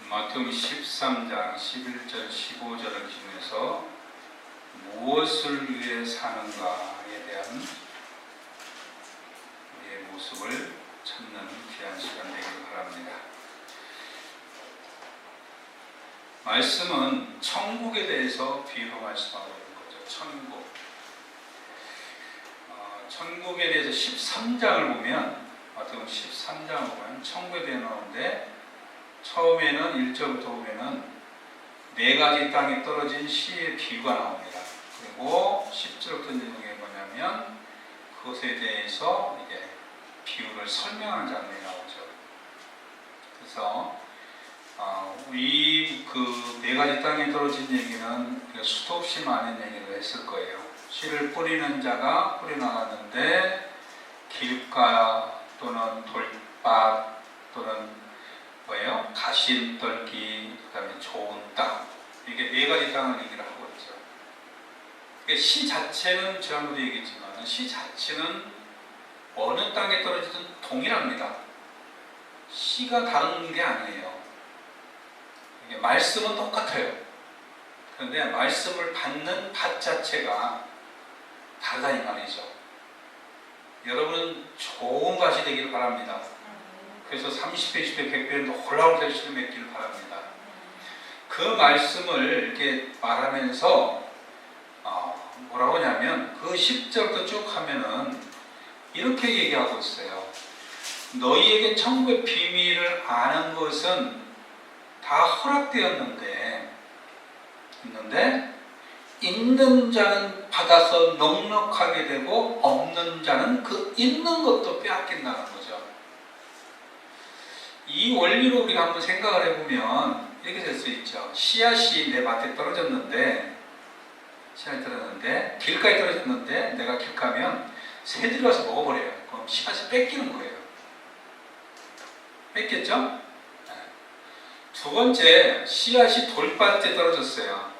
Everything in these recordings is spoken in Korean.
마태복음 13장 11절 15절을 기준해서 무엇을 위해 사는가에 대한 우리의 모습을 찾는 귀한 시간 되길 바랍니다. 말씀은 천국에 대해서 비유로 말씀하고 있는 거죠. 천국에 대해서 13장을 보면, 마태복음 13장을 보면 천국에 대해 나오는데, 처음에는 1절부터 보면은 4가지 땅에 떨어진 시의 비유가 나옵니다. 그리고 10절부터 내용이 뭐냐면 그것에 대해서 이제 비유를 설명하는 장면이 나오죠. 그래서 이 그 4가지 땅에 떨어진 얘기는 수도 없이 많은 얘기를 했을 거예요. 씨를 뿌리는 자가 뿌려나갔는데 길가 또는 돌밭 또는 뭐예요? 가시떨기, 그 다음에 좋은 땅, 이게 4가지 땅을 얘기를 하고 있죠. 시 자체는 지난번에도 얘기했지만 시 자체는 어느 땅에 떨어지든 동일합니다. 시가 다른 게 아니에요. 이게 말씀은 똑같아요. 그런데 말씀을 받는 밭 자체가 다르다 이 말이죠. 여러분은 좋은 밭이 되기를 바랍니다. 그래서 30배, 20배, 100배는 놀라운 결실을 맺기를 바랍니다. 그 말씀을 이렇게 말하면서 뭐라고 하냐면 그 10절부터 쭉 하면은 이렇게 얘기하고 있어요. 너희에게 천국의 비밀을 아는 것은 다 허락되었는데 있는 자는 받아서 넉넉하게 되고 없는 자는 그 있는 것도 빼앗긴다는 거죠. 이 원리로 우리가 한번 생각을 해보면 이렇게 될 수 있죠. 씨앗이 내 밭에 떨어졌는데 길가에 떨어졌는데 내가 길가면 새들이 와서 먹어버려요. 그럼 씨앗이 뺏기는 거예요. 뺏겼죠? 네. 두 번째, 씨앗이 돌밭에 떨어졌어요.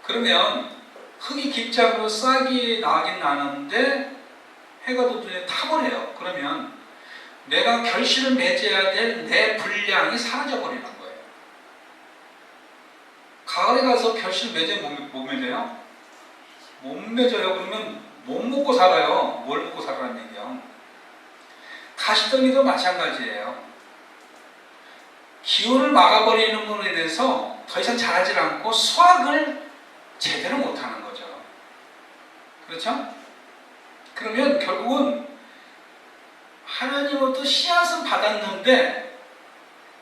그러면 흙이 깊지 않고 싹이 나긴 나는데 해가 돋으면 타버려요. 그러면 내가 결실을 맺어야 될 내 분량이 사라져버리는 거예요. 가을에 가서 결실 맺어요? 못 맺어요? 못 맺어요. 그러면 못 먹고 살아요. 뭘 먹고 살아라는 얘기요. 가시떨기도 마찬가지예요. 기온을 막아버리는 것에 대해서 더 이상 자라지 않고 수확을 제대로 못하는 거죠. 그렇죠? 그러면 결국은 하나님으로부터 씨앗은 받았는데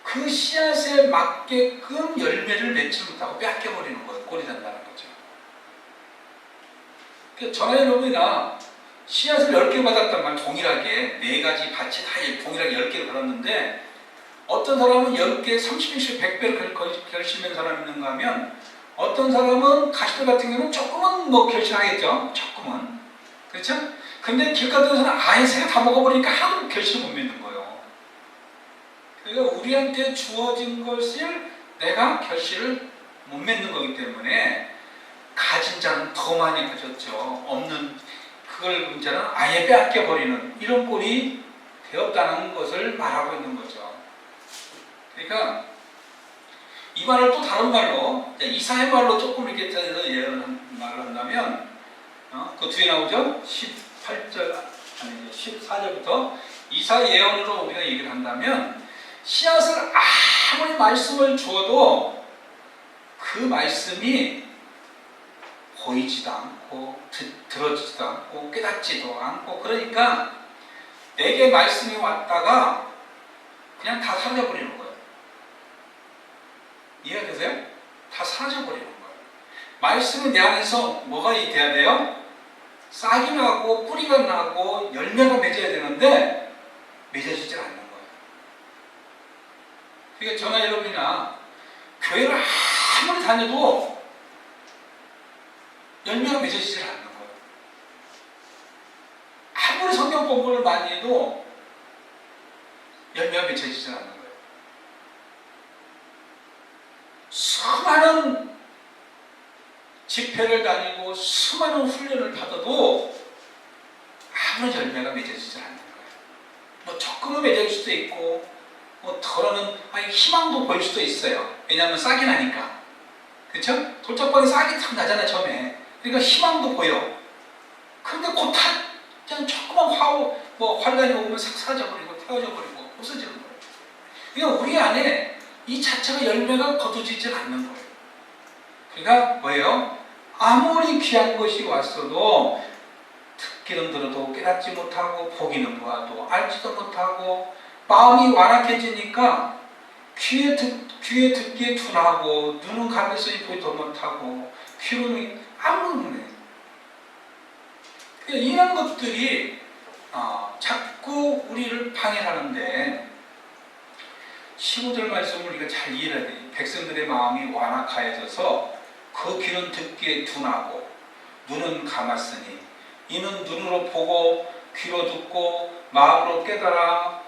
그 씨앗에 맞게끔 열매를 맺지 못하고 뺏겨버리는 거예요. 꼴이 된다는 거죠. 저나 여러분이나 씨앗을 10개 받았단 말이에요. 동일하게 4가지 밭이 다 동일하게 10개를 받았는데 어떤 사람은 10개, 30개씩 100배를 결실낸 사람이 있는가 하면 어떤 사람은 가시들 같은 경우는 조금은 결실하겠죠. 조금은. 그렇죠? 근데 길가에서는 아예 새가 다 먹어버리니까 하나도 결실을 못 맺는 거예요. 그러니까 우리한테 주어진 것을 내가 결실을 못 맺는 거기 때문에 가진 자는 더 많이 가졌죠. 없는 그걸 문제는 아예 빼앗겨버리는 이런 꼴이 되었다는 것을 말하고 있는 거죠. 그러니까 이 말을 또 다른 말로 이사야 말로 조금 이렇게 말을 한다면 그 뒤에 나오죠? 14절부터 이사야 예언으로 우리가 얘기를 한다면 씨앗을 아무리 말씀을 주어도 그 말씀이 보이지도 않고 들어지지도 않고 깨닫지도 않고 그러니까 내게 말씀이 왔다가 그냥 다 사라져버리는 거예요. 이해가 되세요? 다 사라져버리는 거예요. 말씀은 내 안에서 뭐가 돼야 돼요? 싹이 나고 뿌리가 나고 열매가 맺어야 되는데 맺어지질 않는 거예요. 그러니까 저나 여러분이나 교회를 아무리 다녀도 열매가 맺어지질 않는 거예요. 아무리 성경 공부를 많이 해도 열매가 맺어지질 않는 거예요. 수많은 집회를 다니고 수많은 훈련을 받아도 아무런 열매가 맺어지지 않는 거예요. 조금은 맺어질 수도 있고 뭐 덜어는 희망도 보일 수도 있어요. 왜냐하면 싹이 나니까. 그렇죠? 돌짝방이 싹이 탁 나잖아요, 처음에. 그러니까 희망도 보여. 그런데 곧 그냥 조그만 환란이 오면 싹 사라져버리고 태워져버리고 없어지는 거예요. 그러니까 우리 안에 이 자체가 열매가 거두지질 않는 거예요. 그러니까 뭐예요? 아무리 귀한 것이 왔어도 듣기는 들어도 깨닫지 못하고 보기는 보아도 알지도 못하고 마음이 완악해지니까 귀에 듣기에 둔하고 눈은 감했으니 보지도 못하고 귀로는 아무것도 못해요. 이런 것들이 자꾸 우리를 방해하는데 15절 말씀을 우리가 잘 이해해야 돼요. 백성들의 마음이 완악하여져서 그 귀는 듣기에 둔하고 눈은 감았으니 이는 눈으로 보고 귀로 듣고 마음으로 깨달아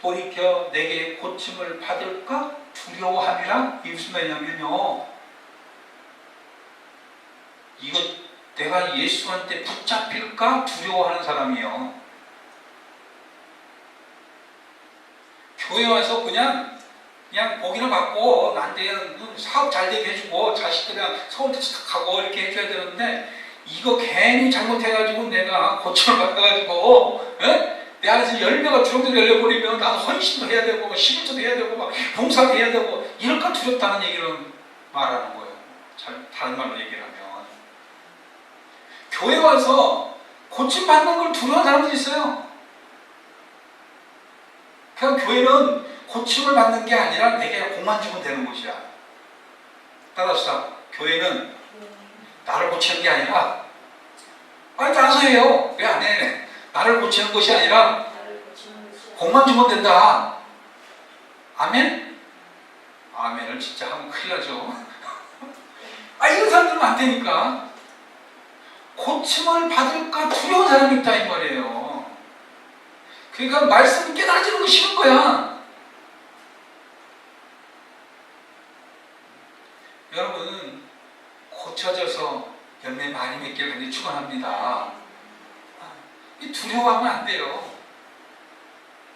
돌이켜 내게 고침을 받을까 두려워함이라. 이게 무슨 말이냐면요, 이거 내가 예수한테 붙잡힐까 두려워하는 사람이에요. 교회 와서 그냥 보기는 받고 나한테 사업 잘 되게 해주고 자식들이랑 서울대 가고 이렇게 해줘야 되는데 이거 괜히 잘못해가지고 내가 고침을 받아가지고 내 안에서 열매가 주렁주렁 열려버리면 나도 헌신도 해야 되고 11조도 해야 되고 막 봉사도 해야 되고 이럴까 두렵다는 얘기를 말하는 거예요. 다른 말로 얘기를 하면 교회 와서 고침받는 걸 두려워하는 사람들이 있어요. 그냥 교회는 고침을 받는 게 아니라 내게 공만 주면 되는 곳이야. 따라서 교회는 나를 고치는 게 아니라 알아서 해요. 왜 안 해? 나를 고치는 것이 아니라 공만 주면 된다. 아멘? 아멘을 진짜 하면 큰일 나죠. 이런 사람들은 안 되니까. 고침을 받을까 두려운 사람이 있다 이 말이에요. 그러니까 말씀 깨달아지는 거 싫은 거야. 여러분 고쳐져서 열매 많이 맺길 간절히 축원합니다. 이 두려워하면 안 돼요.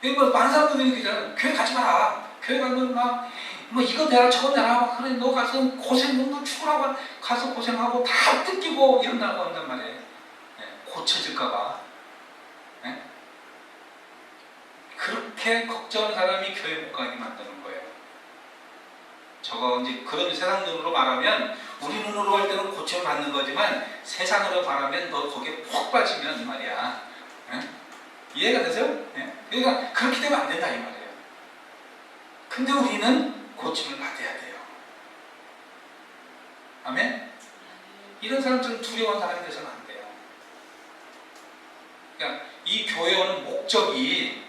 많은 사람들이 그냥 교회 가지 마라. 교회 가면 뭐 이거 내라 저거 내라 그래 너 가서 고생 너 죽으라고 가서 고생하고 다 뜯기고 이런다고 한단 말이에요. 고쳐질까봐. 그렇게 걱정하는 사람이 교회 못 가게 만드는 거예요. 저거 이제 그런 세상 눈으로 말하면 우리 눈으로 할 때는 고침을 받는 거지만 세상으로 말하면 너 거기에 푹 빠지면 이 말이야. 이해가 되세요? 그러니까 그렇게 되면 안 된다 이 말이에요. 근데 우리는 고침을 받아야 돼요. 아멘? 이런 사람들은 두려운 사람이 돼서는 안 돼요. 그러니까 이 교회 오는 목적이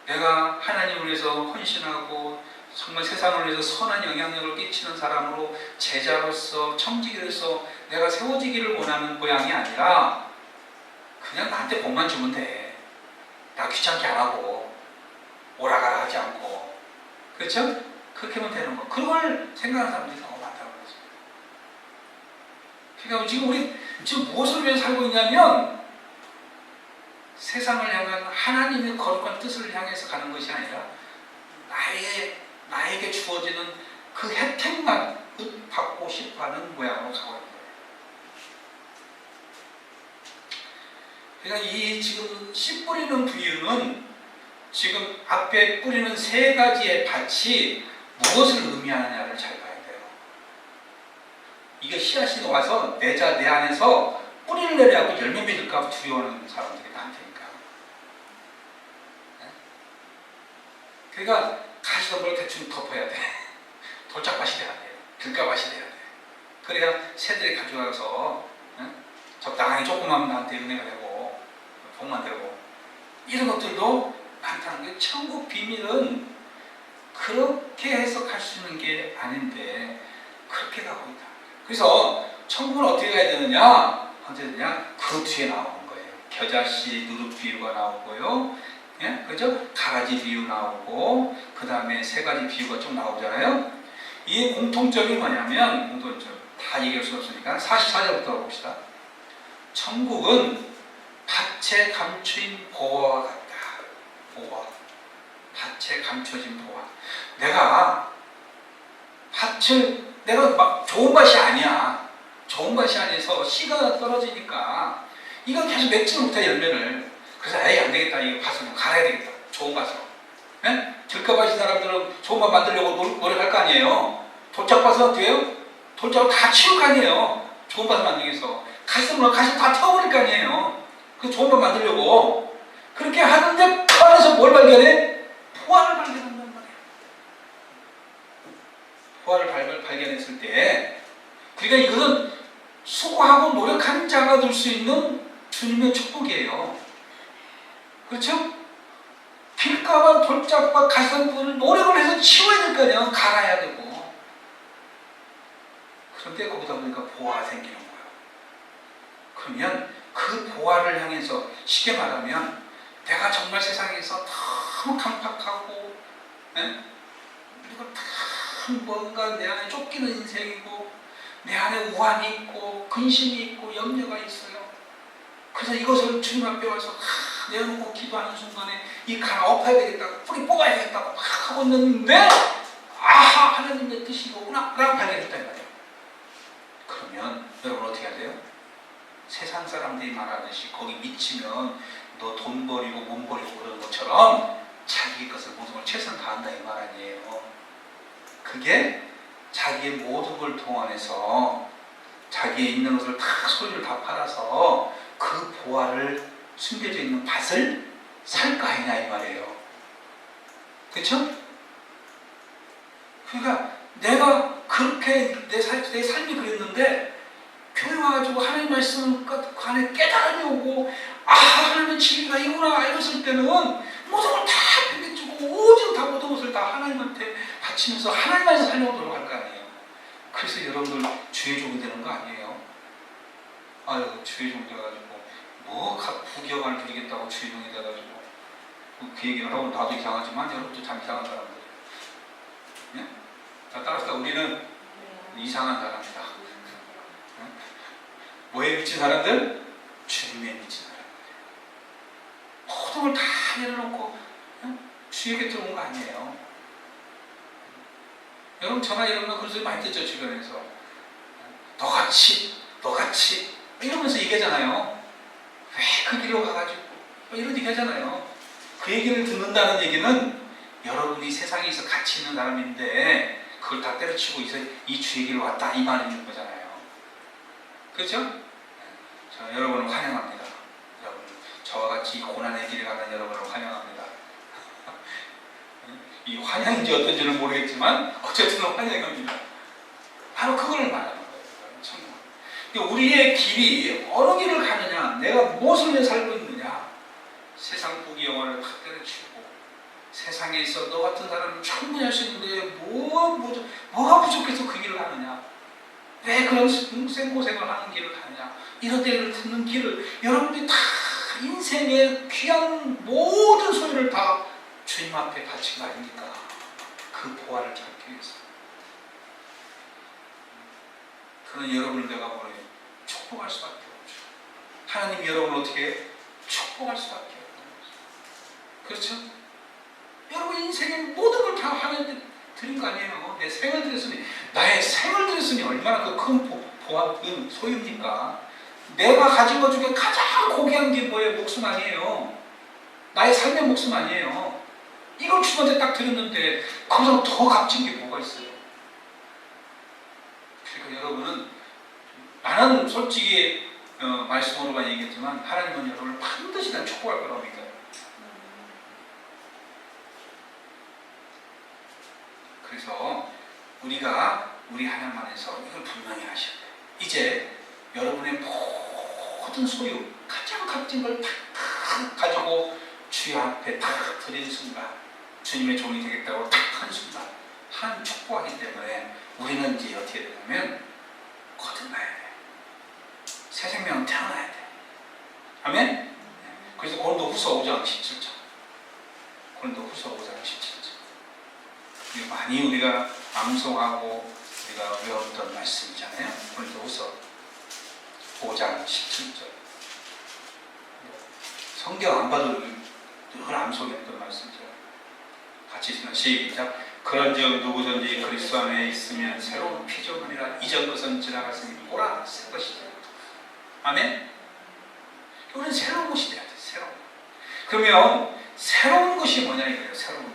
내가 하나님을 위해서 헌신하고 정말 세상을 위해서 선한 영향력을 끼치는 사람으로 제자로서 청지기로서 내가 세워지기를 원하는 모양이 아니라 그냥 나한테 복만 주면 돼. 나 귀찮게 안 하고 오라가라 하지 않고 그렇죠? 그렇게 하면 되는 거. 그걸 생각하는 사람들이 너무 많다고 그러죠. 그러니까 지금 우리 무엇을 위해 살고 있냐면 세상을 향한 하나님의 거룩한 뜻을 향해서 가는 것이 아니라 나에게 주어지는 그 혜택만 받고 싶어하는 모양으로 가고 있는 거예요. 그러니까 이 지금 씨 뿌리는 비유는 지금 앞에 뿌리는 세 가지의 밭이 무엇을 의미하느냐를 잘 봐야 돼요. 이게 씨앗이 와서 내 안에서 뿌리를 내려고 열매 맺을까 두려워하는 사람들이 많다니까. 그러니까 가시덤불을 대충 덮어야 돼. 돌짝밭이 돼야 돼. 들가밭이 돼야 돼. 그래야 새들이 가져가서 적당히 조금만 나한테 은혜가 되고 복만 되고 이런 것들도 많다는 게 천국 비밀은 그렇게 해석할 수 있는 게 아닌데 그렇게 가고 있다. 그래서 천국은 어떻게 가야 되느냐? 언제 되냐? 그 뒤에 나오는 거예요. 겨자씨 누룩 비유가 나오고요. 그죠? 가라지 비유 나오고 그 다음에 세 가지 비유가 좀 나오잖아요. 이 공통점이 뭐냐면 공통점 다 얘기할 수 없으니까 44절부터 봅시다. 천국은 밭에 감추인 보화와 같다. 보화. 밭에 감춰진 보화. 내가 막 좋은 밭이 아니야. 좋은 밭이 아니어서 씨가 떨어지니까 이거 계속 맺지는 못해 열매를. 그래서 에이 안 되겠다. 이거 밭을 좀 갈아야 되겠다. 좋은 밭으로. 예? 들가밭인 사람들은 좋은 밭 만들려고 노력할 거 아니에요. 돌짝밭은 어떻게 해요? 돌짝을 다 치울 거 아니에요. 좋은 밭을 만들기 위해서. 가슴으로 가슴 다 태워버릴 거 아니에요. 그 좋은 밭 만들려고. 그렇게 하는데 그 안에서 뭘 발견해? 포화를 발견한단 말이에요. 포화를 발견했을 때, 그러니까 이것은 수고하고 노력한 자가 될 수 있는 주님의 축복이에요. 그렇죠? 길가와 돌짝과 가슴을 노력을 해서 치워야 될 거 아니에요. 갈아야 되고. 그런데 거기다 보니까 보화가 생기는 거예요. 그러면 그 보화를 향해서 쉽게 말하면 내가 정말 세상에서 너무 강팍하고 그리고 참 뭔가 내 안에 쫓기는 인생이고 내 안에 우환이 있고 근심이 있고 염려가 있어요. 그래서 이것을 주님 앞에 와서 내어놓고 기도하는 순간에 이 가라 엎어야 되겠다고 뿌리 뽑아야 되겠다고 막 하고 있는데 아하 하나님의 뜻이 이거구나 라고 발견했단 말이에요. 그러면 여러분 어떻게 해야 돼요? 세상 사람들이 말하듯이 거기 미치면 너 돈 버리고 몸 버리고 그러는 것처럼 자기 것을 모든 걸 최선 다한다 이 말 아니에요. 그게 자기의 모든 걸 동원해서 자기의 있는 것을 다 소유를 다 팔아서 그 보화를 숨겨져 있는 밭을 살 거 아니냐 이 말이에요. 그렇죠? 그러니까 내가 그렇게 내 삶이 그랬는데 교회 와가지고 하나님 말씀 관에 깨달음이 오고 하나님의 진리가 이구나 이랬을 때는 모든 걸 다 내비치고 오직 다 모든 것을 다 하나님한테 바치면서 하나님만서 살려고 노력할 거 아니에요. 그래서 여러분들 주의 종이 되는 거 아니에요? 아유 주의 종 돼가지고 부경을 드리겠다고 주의 종이 돼가지고 그 얘기를 하고 나도 이상하지만 여러분도 참 이상한 사람들이에요. 예? 따라서 우리는 이상한 사람이다. 뭐에 미친 사람들? 주님에 미친 사람들. 모든 걸 다 내려놓고 주에게 들어온 거 아니에요. 여러분 전화 이런 거 그런 소리 많이 듣죠 주변에서. 너같이 이러면서 얘기하잖아요. 왜 그 길로 가가지고 이런 얘기 하잖아요. 그 얘기를 듣는다는 얘기는 여러분이 세상에서 가치 있는 사람인데 그걸 다 때려치고 이 주의 길로 왔다 이 말인 거잖아요. 그렇죠? 자, 여러분을 환영합니다. 여러분, 저와 같이 고난의 길에 가는 여러분을 환영합니다. 이 환영인지 어떤지는 모르겠지만 어쨌든 환영합니다. 바로 그걸 말하는 거예요. 우리의 길이 어느 길을 가느냐, 내가 무엇을 위해 살고 있느냐, 세상 부귀 영화를 다 때려치우고 세상에서 너 같은 사람은 충분히 할 수 있는데 뭐가 부족해서 그 길을 가느냐, 왜 그런 생고생을 하는 길을 가느냐, 이런 데를 듣는 길을 여러분들이 다 인생의 귀한 모든 소유를 다 주님 앞에 바친 거 아닙니까? 그 보화를 찾기 위해서. 그는 여러분을 내가 뭐래요? 축복할 수밖에 없죠. 하나님이 여러분을 어떻게 해요? 축복할 수밖에 없는 거죠. 그렇죠? 여러분 인생의 모든 걸 다 하나님께 드린 거 아니에요. 내 생을 드렸으니, 나의 생을 드렸으니 얼마나 그 큰 소유입니까? 내가 가진 것 중에 가장 고귀한 게 뭐예요? 목숨 아니에요. 나의 삶의 목숨 아니에요. 이걸 주님한테 딱 드렸는데 거기서 더 값진 게 뭐가 있어요? 그러니까 여러분은, 나는 솔직히 말씀으로만 얘기했지만 하나님은 여러분을 반드시 난 축복할 거라고 믿어요. 그래서 우리가 우리 하나님 안에서 이걸 분명히 하셔야 돼요. 이제 여러분의 모든 소유, 가장 값진 걸 다 가지고 주여 앞에 다 드리는 순간, 주님의 종이 되겠다고 딱 한 순간 하나님 축복하기 때문에 우리는 이제 어떻게 되냐면 거듭나야 돼. 새 생명은 태어나야 돼. 아멘? 그래서 고린도후서 5장 17절, 고린도후서 5장 17절, 이거 많이 우리가 암송하고 우리가 외웠던 말씀이잖아요. 고린도후서 5장 17절. 성경 안 봐도 늘 암송했던 말씀이죠. 같이 시작. 그런즉 누구든지 그리스도 안에 있으면 새로운 피조물이라 이전 것은 지나갔으니 보라 새 것이다. 아멘. 우리는 새로운 것이 돼야 돼. 새로운 것. 그러면 새로운 것이 뭐냐 이거예요. 새로운 것.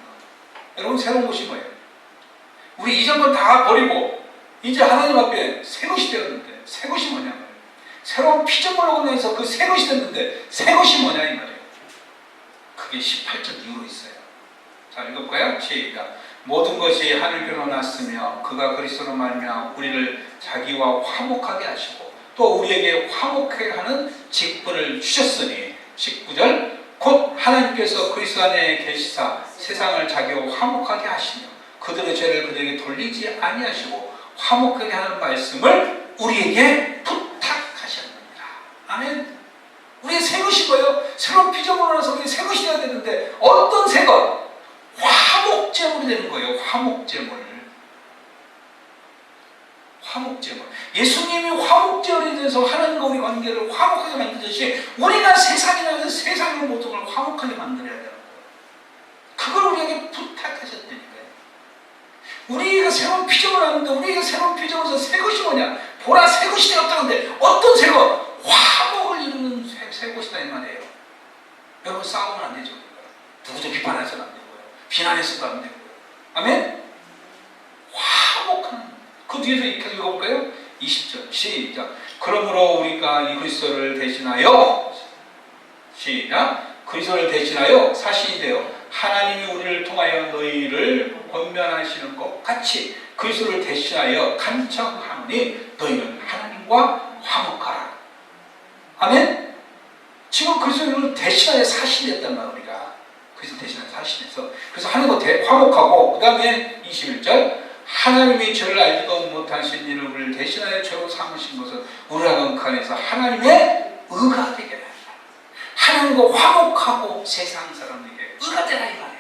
여러분 새로운 것이 뭐예요? 우리 이전 건 다 버리고 이제 하나님 앞에 새 것이 되었는데 새 것이 뭐냐 말이에요. 새로운 피조물로 인해서 그 새 것이 됐는데 새 것이 뭐냐 이 말이에요. 그게 18절 이후로 있어요. 자 읽어볼까요? 시작. 모든 것이 하늘교로 났으며 그가 그리스도로 말미암아 우리를 자기와 화목하게 하시고 또 우리에게 화목하게 하는 직분을 주셨으니 19절 곧 하나님께서 그리스도 안에 계시사 세상을 자기와 화목하게 하시며 그들의 죄를 그들에게 돌리지 아니하시고 화목하게 하는 말씀을 우리에게 부탁하셨느니라. 아멘. 우리의 새 것이 뭐예요? 새로운 피조물로서 우리 새 것이 되어야 되는데 어떤 새 것? 화목제물이 되는 거예요. 화목제물. 화목제물. 예수님이 화목제물이 돼서 하나님과 우리 관계를 화목하게 만드듯이 우리가 세상이라는 세상의 모든 걸 화목하게 만들어야 되는 거예요. 그걸 우리에게 부탁하셨다니까요. 우리가 새로운 피조물을 하는데 우리가 새로운 피조물에서 새 것이 뭐냐? 보라 새 것이 되었다는데 어떤 새 것? 화목을 이루는 새 것이다 이 말이에요. 여러분 싸우면 안 되죠. 누구도 비판해서는 안 되고요. 비난해서도 안 되고요. 아멘? 화목하는 그 뒤에서 이렇게 읽어볼까요? 20절 시작. 그러므로 우리가 이 그리스도를 대신하여 시작. 그리스도를 대신하여 사신이 되어 하나님이 우리를 통하여 너희를 권면하시는 것 같이 그리스도를 대신하여 간청하노니 너희는 하나님과 화목하라. 아멘? 지금 그리스도를 대신하여 사신이 됐단 말이야. 우리가 그리스도 대신하여 사신에서 그래서 하나님과 화목하고 그 다음에 21절 하나님이 저를 알지도 못하신 이를 우리를 대신하여 죄로 삼으신 것은 우리가 그 안에서 하나님의 의가 되게 하라. 하나님과 화목하고 세상 사람에게 의가 되라 이 말이에요.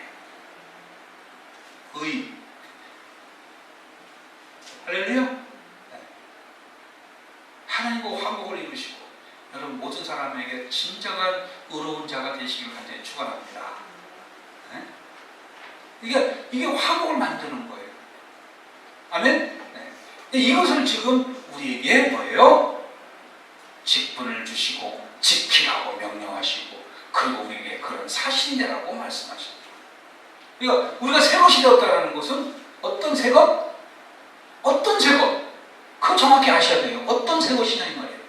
의. 할렐루야. 네. 하나님과 화목을 이루시고 여러분 모든 사람에게 진정한 의로운 자가 되시길 간절히 축원합니다. 네? 이게 화목을 만드는 거예요. 아멘? 네. 이것을 지금 우리에게 뭐예요? 직분을 주시고 지키라고 명령하시고 그리고 우리에게 그런 사신이라고 말씀하십니다. 그러니까 우리가 새 것이 되었다는 것은 어떤 새 것? 어떤 새 것? 그거 정확히 아셔야 돼요. 어떤 새 것이냐 이 말이에요.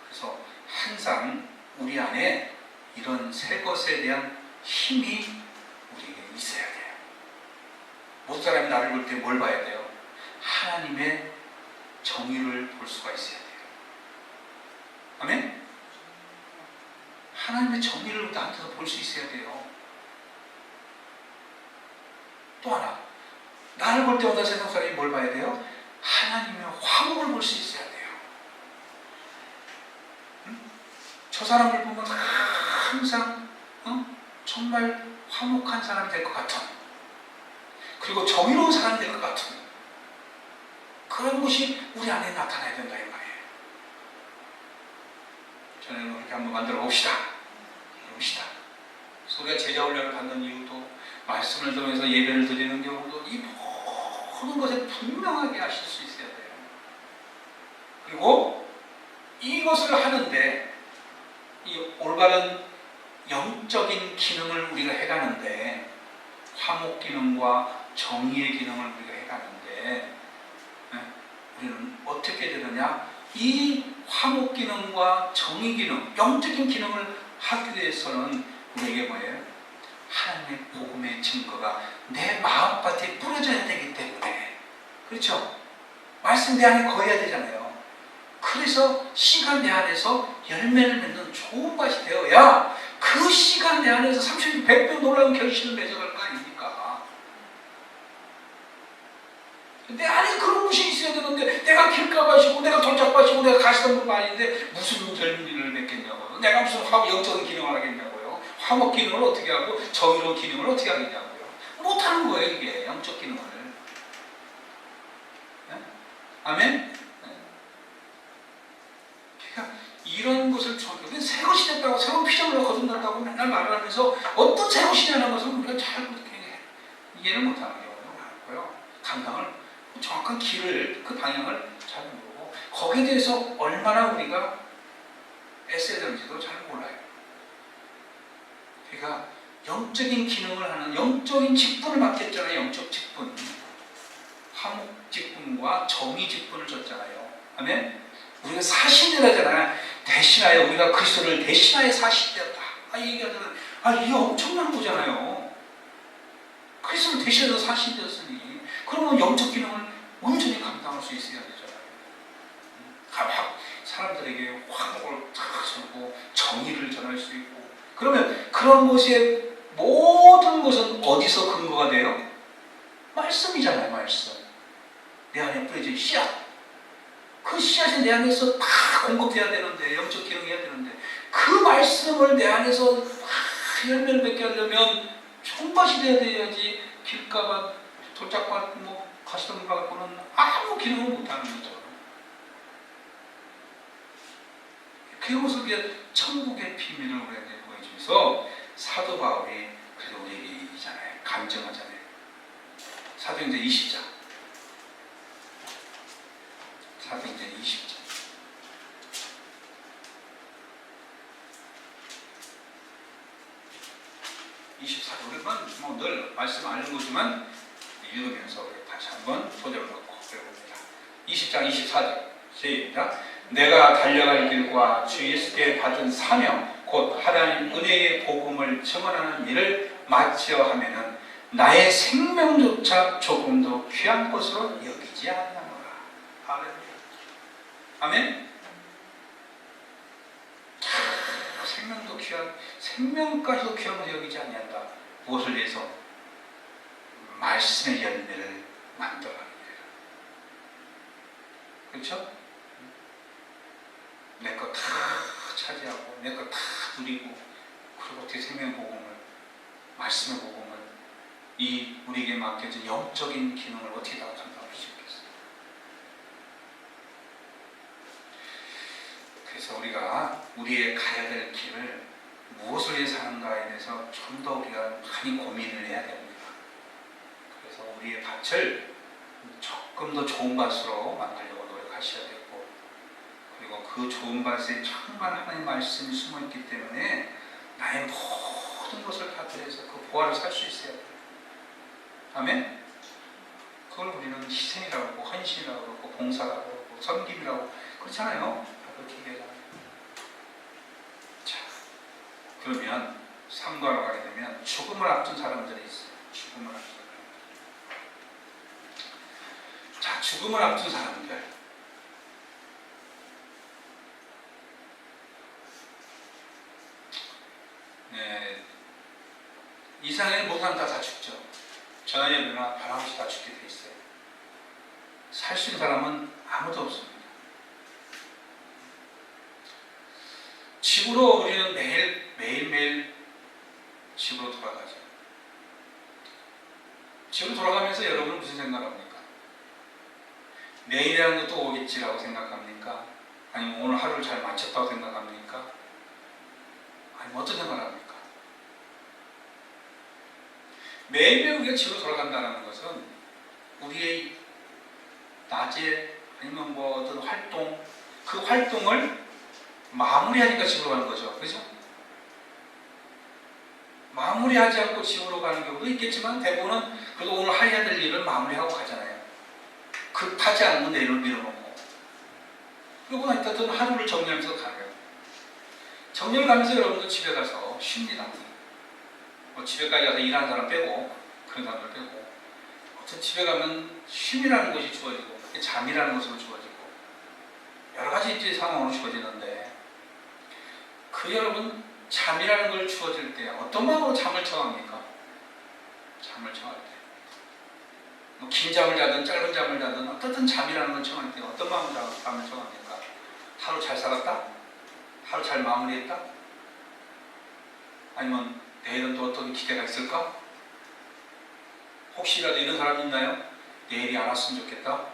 그래서 항상 우리 안에 이런 새 것에 대한 힘이 우리에게 있어야 돼요. 모든 사람이 나를 볼 때 뭘 봐야 돼요? 하나님의 정의를 볼 수가 있어야 돼요. 아멘? 하나님의 정의를 나한테서 볼 수 있어야 돼요. 또 하나, 나를 볼 때마다 세상 사람이 뭘 봐야 돼요? 하나님의 화목을 볼 수 있어야 돼요. 응? 저 사람을 보면 항상 정말 화목한 사람이 될 것 같은, 그리고 정의로운 사람이 될 것 같은 그런 것이 우리 안에 나타나야 된다 이 말이에요. 저는 그렇게 한번 만들어 봅시다. 봅시다. 우리가 제자 훈련을 받는 이유도 말씀을 들으면서 예배를 드리는 경우도 이 모든 것에 분명하게 하실 수 있어야 돼요. 그리고 이것을 하는데 이 올바른 영적인 기능을 우리가 해가는데 화목 기능과 정의의 기능을 우리가 해가는데 우리는 어떻게 되느냐? 이 화목 기능과 정의 기능, 영적인 기능을 하기 위해서는 우리에게 뭐예요? 하나님의 복음의 증거가 내 마음밭에 뿌려져야 되기 때문에, 그렇죠? 말씀 내 안에 거해야 되잖아요. 그래서 씨가 내 안에서 열매를 맺는 좋은 밭이 되어야 그 씨가 내 안에서 30, 100배 놀라운 결실을 맺어갈 거 아닙니까? 내 안에 그런 것이 있어야 되는데 내가 길가밭이고 내가 돌짝밭이고 내가 가시덤불 아닌데 무슨 열매를 맺겠냐고요. 내가 무슨 영적인 기능을 하겠냐고요. 화목 기능을 어떻게 하고 정의로운 기능을 어떻게 하겠냐고요. 못하는 거예요 이게 영적 기능을. 네? 아멘? 네. 그러니까 이런 것을 정확히 새 것이 됐다고 새로운 피조물로 거듭났다고 맨날 말을 하면서 어떤 새 것이냐는 것을 우리가 잘 그렇게 이해를 못하는 경우가 많고요. 감당을 정확한 길을 그 방향을 잘 모르고 거기에 대해서 얼마나 우리가 애써야 되는지도 잘 몰라요. 그러니까 영적인 기능을 하는 영적인 직분을 맡겼잖아요. 영적 직분, 화목 직분과 정의 직분을 줬잖아요. 아멘. 우리가 사신이라잖아요. 대신하여 우리가 그리스도를 대신하여 사신되었다. 이 얘기하잖아요. 이게 엄청난 거잖아요. 그리스도를 대신해서 사신되었으니 그러면 영적 기능을 온전히 감당할 수 있어야 되잖아요. 막 사람들에게 화목을 탁 전고 정의를 전할 수 있고 그러면 그런 것의 모든 것은 어디서 근거가 돼요? 말씀이잖아요. 말씀. 내 안에 뿌려진 씨앗. 그 씨앗이 내 안에서 다 공급돼야 되는데 영적 기능해야 되는데 그 말씀을 내 안에서 열매를 맺게 하려면 총밭이 돼야지 길가밭, 돌짝밭, 가시덤불 갖고는 아무 기능을 못하는 거죠. 그 모습에 천국의 비밀을 우리에게 보여주면서 사도 바울이 그래도 우리에게 얘기잖아요. 감정하잖아요. 사도행전 20장. 사도행전 20장. 24절. 우리는 늘 말씀 아는 거지만 읽으면서 다시 한번 소절을 갖고 배워봅니다. 20장 24절. 시작. 내가 달려갈 길과 주 예수께 받은 사명 곧 하나님 은혜의 복음을 증언하는 일을 마치려 하면은 나의 생명조차 조금도 귀한 것으로 여기지 아니하노라. 할렐루야. 아멘. 생명도 귀한, 생명까지도 귀한 것을 여기지 아니한다. 무엇을 위해서? 말씀의 열매를 만들어가는 거예요. 그렇죠? 내 거 다 차지하고 내 거 다 누리고 그리고 어떻게 생명의 복음을, 말씀의 복음을, 이 우리에게 맡겨진 영적인 기능을 어떻게 다 감당할 수 있겠어요? 그래서 우리가 우리의 가야 될 길을 무엇을 위해서 하는가에 대해서 좀 더 우리가 많이 고민을 해야 됩니다. 그래서 우리의 밭을 조금 더 좋은 밭으로 만들려고 노력하셔야 되고, 그리고 그 좋은 밭에 정말 하나님의 말씀이 숨어있기 때문에 나의 모든 것을 다 드려서 그 보화를 살 수 있어야 돼요. 아멘? 그걸 우리는 희생이라고 하고 헌신이라고 하고 봉사라고 하고 섬김이라고 그렇잖아요. 다 그렇게 얘기하잖아요. 자, 그러면 3과로 가게 되면 죽음을 앞둔 사람들이 있어요. 죽음을 앞둔 사람들. 자, 죽음을 앞둔 사람들. 네, 이 세상에 모든 사람 다 죽죠. 전화연이나 바람없이 다 죽게 돼 있어요. 살 수 있는 사람은 아무도 없습니다. 집으로 우리는 매일매일 집으로 돌아가죠. 집으로 돌아가면서 여러분은 무슨 생각합니까? 내일이라는 것도 오겠지라고 생각합니까? 아니면 오늘 하루를 잘 마쳤다고 생각합니까? 아니면 어떤 생각을 합니까? 매일매일 우리가 집으로 돌아간다는 것은 우리의 낮에 아니면 어떤 활동, 그 활동을 마무리하니까 집으로 가는 거죠. 그죠? 마무리하지 않고 집으로 가는 경우도 있겠지만 대부분은 그래도 오늘 해야 될 일을 마무리하고 가잖아요. 급하지 않으면 내일을 미뤄놓고. 그리고 하여튼 하루를 정리하면서 가요. 정리를 가면서 여러분도 집에 가서 쉽니다. 집에까지 가서 일하는 사람 빼고, 그런 사람들 빼고, 어떤 집에 가면 쉼이라는 것이 주어지고, 잠이라는 것으로 주어지고, 여러 가지 이제 상황으로 주어지는데, 그 여러분, 잠이라는 걸 주어질 때 어떤 마음으로 잠을 청합니까? 잠을 청할 때. 긴 잠을 자든 짧은 잠을 자든 어떻든 잠이라는 걸 청할 때 어떤 마음으로 잠을 청합니까? 하루 잘 살았다? 하루 잘 마무리했다? 아니면 내일은 또 어떤 기대가 있을까? 혹시라도 이런 사람이 있나요? 내일이 안 왔으면 좋겠다?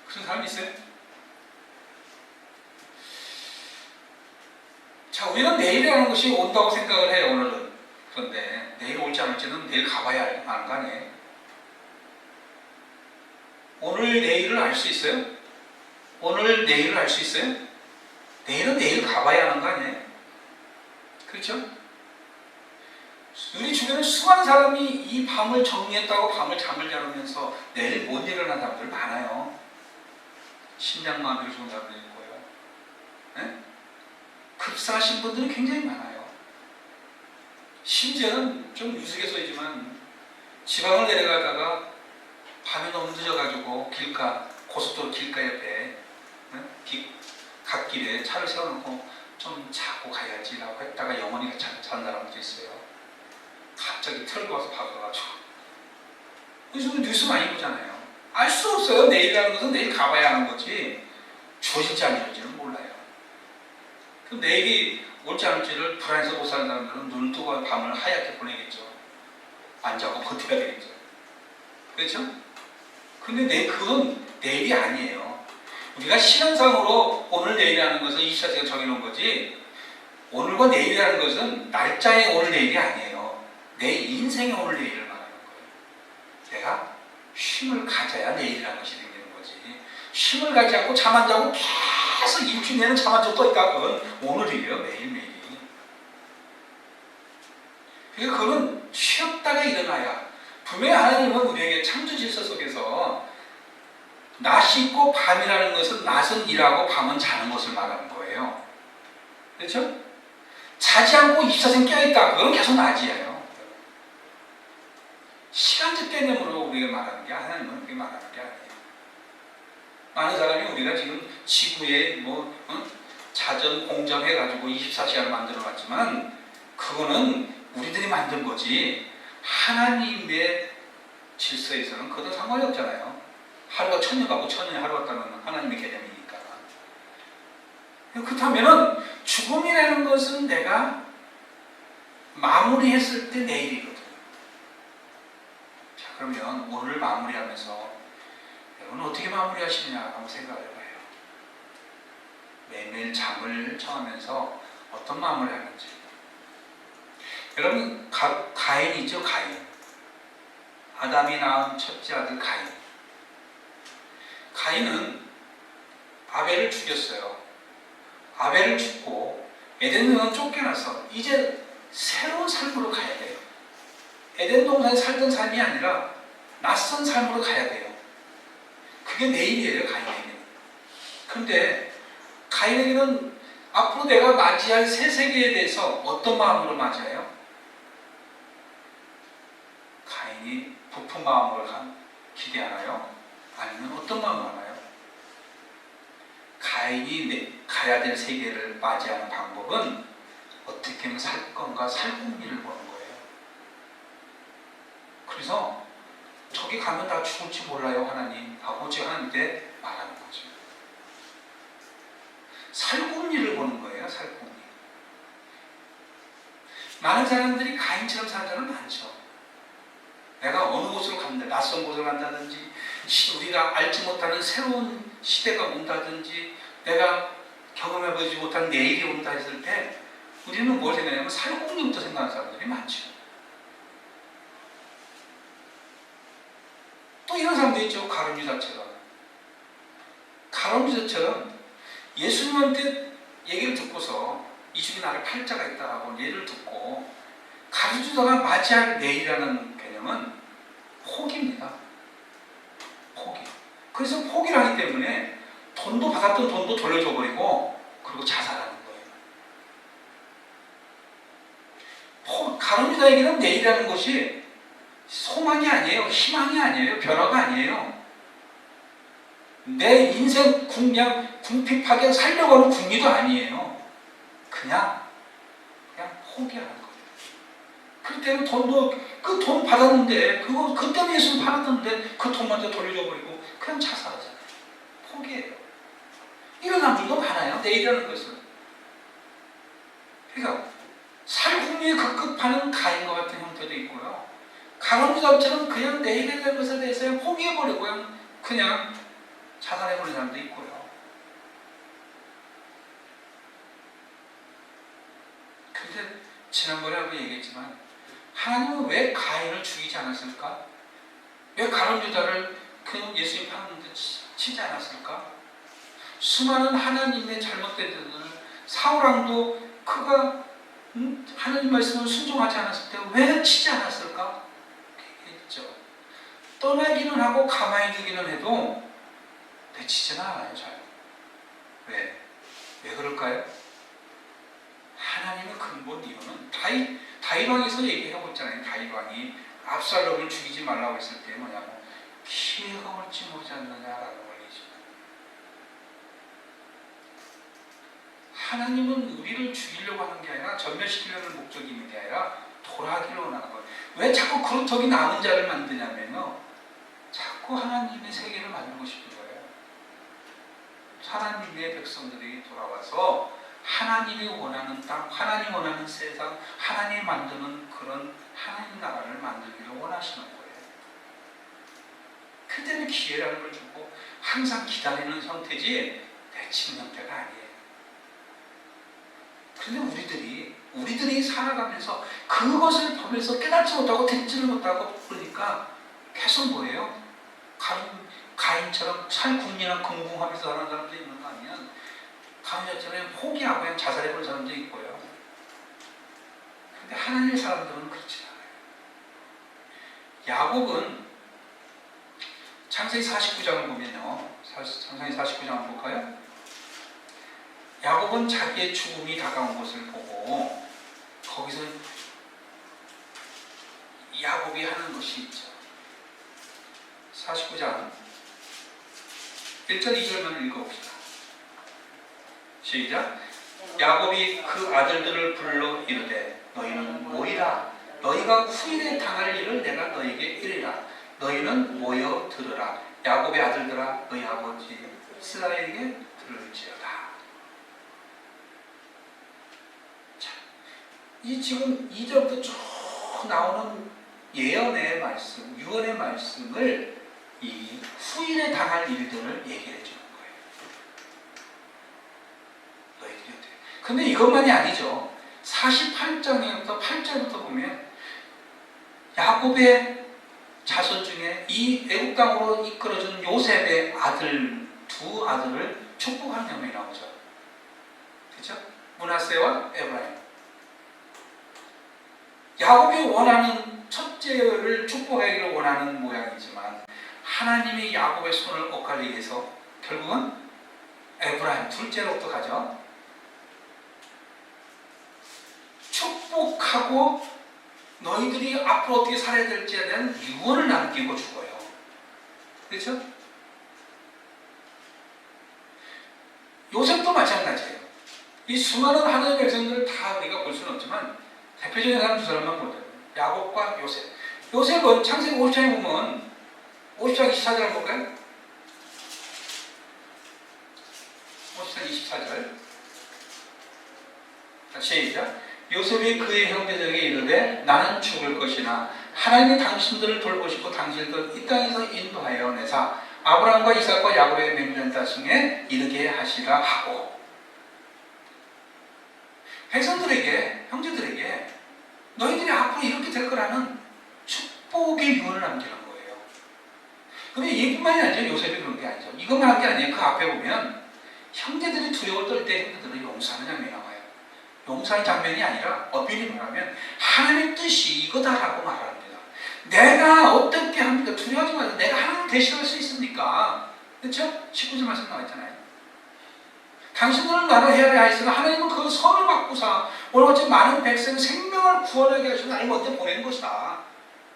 그런 사람이 있어요? 자, 우리는 내일이라는 것이 온다고 생각을 해요, 오늘은. 그런데 내일 올지 않을지는 내일 가봐야 아는 거 아니에요? 오늘 내일을 알 수 있어요? 오늘 내일을 알 수 있어요? 내일은 내일 가봐야 하는 거 아니에요? 그렇죠? 우리 주변에 수많은 사람이 이 밤을 정리했다고 밤을 잠을 자면서 내일 못 일어난 사람들 많아요. 심장마비로 죽은 사람도 있고요. 네? 급사하신 분들이 굉장히 많아요. 심지어는 좀 우스갯소리지만 지방을 내려가다가 밤이 너무 늦어가지고 고속도로 길가 옆에 갓길에 차를 세워놓고 좀 자고 가야지라고 했다가 영원히 자는 사람도 있어요. 갑자기 틀고 와서 박아가지고. 요즘 뉴스 많이 보잖아요. 알 수 없어요. 내일이라는 것은 내일 가봐야 하는 거지 주어질지 안 주어질지는 몰라요. 그 내일이 올지 않을지를 불안해서 못 사는 사람들은 눈을 뜨고 밤을 하얗게 보내겠죠. 안 자고 버텨야 되겠죠. 그렇죠? 근데 그건 내일이 아니에요. 우리가 시간상으로 오늘 내일이라는 것은 24시간 정해놓은 거지, 오늘과 내일이라는 것은 날짜의 오늘 내일이 아니에요. 내 인생의 오늘 내일을 말하는 거예요. 내가 쉼을 가져야 내일이라는 것이 생기는 거지. 쉼을 가지 않고 잠 안 자고 계속 일주일 내내 잠 안 자고 또 있다, 그건 오늘이에요. 매일매일이. 그러니까 그건 쉬었다가 일어나야. 분명히 하나님은 우리에게 창조 질서 속에서 낮이 있고 밤이라는 것은 낮은 일하고 밤은 자는 것을 말하는 거예요. 그렇죠? 자지 않고 24시간 깨어있다, 그건 계속 낮이에요. 시간적 개념으로 우리가 말하는 게, 하나님은 그렇게 말하는 게 아니에요. 많은 사람이 우리가 지금 지구에 자전, 공정 해가지고 24시간을 만들어 놨지만 그거는 우리들이 만든 거지 하나님의 질서에서는 그것도 상관이 없잖아요. 하루가 1000년 가고 1000년이 하루 같다는 하나님의 개념이니까. 그렇다면은 죽음이라는 것은 내가 마무리했을 때 내일이거든요. 자, 그러면 오늘 마무리하면서 여러분 어떻게 마무리하시느냐 한번 생각을 해봐요. 매일매일 잠을 청하면서 어떤 마무리를 하는지. 여러분 가인이 있죠, 가인. 아담이 낳은 첫째 아들 가인. 가인은 아벨을 죽였어요. 아벨을 죽고 에덴동산 쫓겨나서 이제 새로운 삶으로 가야 돼요. 에덴 동산에 살던 삶이 아니라 낯선 삶으로 가야 돼요. 그게 내일이에요, 가인에게는. 그런데 가인에게는 앞으로 내가 맞이할 새 세계에 대해서 어떤 마음으로 맞이해요? 가인이 부푼 마음으로 기대하나요? 아니면 어떤 마음으로 하나요? 가인이 가야 될 세계를 맞이하는 방법은 어떻게 하면 살 건가 살궁리를 보는 거예요. 그래서 저기 가면 나 죽을지 몰라요, 하나님 하고 제가 하나님께 말하는 거죠. 살궁리를 보는 거예요, 살궁리. 많은 사람들이 가인처럼 사는 사람은 많죠. 내가 어느 곳으로 간다, 낯선 곳으로 간다든지 우리가 알지 못하는 새로운 시대가 온다든지 내가 경험해보지 못한 내일이 온다 했을 때 우리는 뭘 생각하냐면 살궁리부터 생각하는 사람들이 많죠. 또 이런 사람도 있죠. 가룟 유다처럼. 가룟 유다처럼 예수님한테 얘기를 듣고서 이 중에 나를 팔자가 있다라고 예를 듣고 가룟 유다가 맞이할 내일이라는 개념은 포기입니다. 포기. 그래서 포기를 하기 때문에 받았던 돈도 돌려줘 버리고 그리고 자살하는 거예요. 가룟 유다에게는 내일이라는 것이 소망이 아니에요. 희망이 아니에요. 변화가 아니에요. 내 인생 그냥 궁핍하게 살려고 하는 궁리도 아니에요. 그냥 포기하는 거예요. 그때는 그 돈 받았는데 그 때문에 예수를 팔았는데 그 돈 먼저 돌려줘 버리고 그냥 자살하잖아요. 포기해요. 이런 사람들도 많아요. 내일이라는 것은. 그러니까 살궁리에 급급하는 가인과 같은 형태도 있고요. 가룟 유다처럼 그냥 내일에 대한 것에 대해서 포기해버리고 그냥 자살해버리는 사람도 있고요. 그런데 지난번에 한번 얘기했지만 하나님은 왜 가인을 죽이지 않았을까? 왜 가룟 유다를 그 예수님 파는데 치지 않았을까? 수많은 하나님의 잘못된 데들 사울왕도 그가 하나님 말씀을 순종하지 않았을 때 왜 치지 않았을까? 얘기했죠. 떠나기는 하고 가만히 두기는 해도 내치지는 않아요. 잘. 왜? 왜 그럴까요? 하나님의 근본 이유는 다윗 왕에서 얘기하고 있잖아요. 다윗 왕이 압살롬을 죽이지 말라고 했을 때 뭐냐면 기회가 올지 모르지 않느냐라는 원리죠. 하나님은 우리를 죽이려고 하는 게 아니라 전멸시키려는 목적이 있는 게 아니라 돌아가기를 원하는 거예요. 왜 자꾸 그루터기 남은 자를 만드냐면요. 자꾸 하나님의 세계를 만들고 싶은 거예요. 하나님의 백성들이 돌아와서 하나님이 원하는 땅, 하나님 원하는 세상, 하나님이 만드는 그런 하나님 나라를 만들기를 원하시는 거예요. 그때는 기회라는 걸 주고 항상 기다리는 형태지 내치는 형태가 아니에요. 그런데 우리들이 살아가면서 그것을 보면서 깨닫지 못하고 듣지를 못하고 그러니까 계속 뭐예요? 가인처럼 살궁리나 궁궁하면서 사는 사람도 있는 거 아니면 가인처럼 포기하고 그냥 자살해버린 사람도 있고요. 그런데 하나님의 사람들은 그렇지 않아요. 야곱은 창세기 49장을 보면요. 창세기 49장을 볼까요? 야곱은 자기의 죽음이 다가온 것을 보고 거기서 야곱이 하는 것이 있죠. 49장 1절 2절만 읽어봅시다. 시작. 야곱이 그 아들들을 불러 이르되 너희는 모이라. 너희가 후일에 당할 일을 내가 너희에게 이르리라. 너희는 모여 들으라. 야곱의 아들들아 너희 아버지 이스라엘에게 들을지어다. 자, 이 지금 2절부터 쭉 나오는 예언의 말씀, 유언의 말씀을 이 후일에 당할 일들을 얘기해 주는 거예요. 너희들이 어떻게? 근데 이것만이 아니죠. 48장부터 8절부터 보면 야곱의 자손 중에 이 애국 땅으로 이끌어준 요셉의 두 아들을 축복하는 장면이 나오죠. 그렇죠? 므낫세와 에브라임. 야곱이 원하는 첫째를 축복하기를 원하는 모양이지만 하나님이 야곱의 손을 엇갈리게 해서 결국은 에브라임 둘째로부터 가죠. 축복하고 너희들이 앞으로 어떻게 살아야 될지에 대한 유언을 남기고 죽어요. 그렇죠? 요셉도 마찬가지예요. 이 수많은 하나님의 백성들을 다 우리가 볼 수는 없지만 대표적인 사람 두 사람만 보자. 야곱과 요셉. 요셉은 창세기 50장에 보면 50장 24절을 볼까요? 50장 24절. 시작. 요셉이 그의 형제들에게 이르되 나는 죽을 것이나 하나님이 당신들을 돌보시고 당신들 이 땅에서 인도하여 내사 아브라함과 이삭과 야곱의 맹렬한 땅에 이르게 하시라 하고 백성들에게 형제들에게 너희들이 앞으로 이렇게 될 거라는 축복의 유언을 남기는 거예요. 그런데 이뿐만이 아니죠. 요셉이 그런 게 아니죠. 이것만 한 게 아니에요. 그 앞에 보면 형제들이 두려워 떨 때 형제들은 용서하는 장면이 나와요. 용서하는 장면이 아니라 엄밀히 말하면 하나님의 뜻이 이거다라고 말합니다. 내가 어떻게 합니까? 두려워하지 마세요. 내가 하나님 대신할 수 있습니까? 그렇죠? 19절 말씀 나와있잖아요. 당신들은 나를 해야 하였으나 하나님은 그 선을 받고사 오늘 같이 많은 백성의 생명을 구원하게 하시고 나를 먼저 보낸 것이다.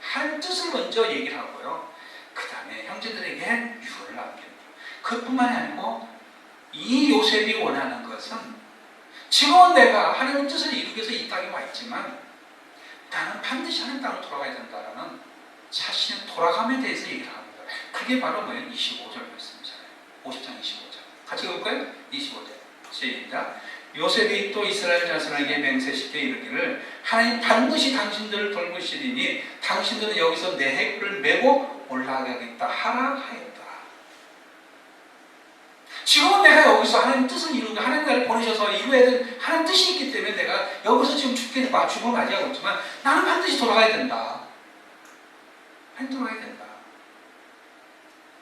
하나님의 뜻을 먼저 얘기를 하고요. 그 다음에 형제들에게 유언을 남깁니다. 그뿐만이 아니고 이 요셉이 원하는 것은 지금은 내가 하나님의 뜻을 이루기 위해서 이 땅에 와 있지만 나는 반드시 하나님 땅으로 돌아가야 된다는 자신의 돌아감에 대해서 얘기를 합니다. 그게 바로 뭐예요? 25절 말씀이잖아요. 50장 25절. 같이 볼까요? 25절. 시작. 요셉이 또 이스라엘 자손에게 맹세시켜 이르기를 하나님 반드시 당신들을 돌보시리니 당신들은 여기서 내 해골을 메고 올라가겠다 하라 하였다. 지금은 내가 여기서 하나님 뜻을 이루고 하나님 나를 보내셔서 이루어야 될 하나님 뜻이 있기 때문에 내가 여기서 지금 죽음을 맞이하고 있지만 나는 반드시 돌아가야 된다. 반드시 돌아가야 된다.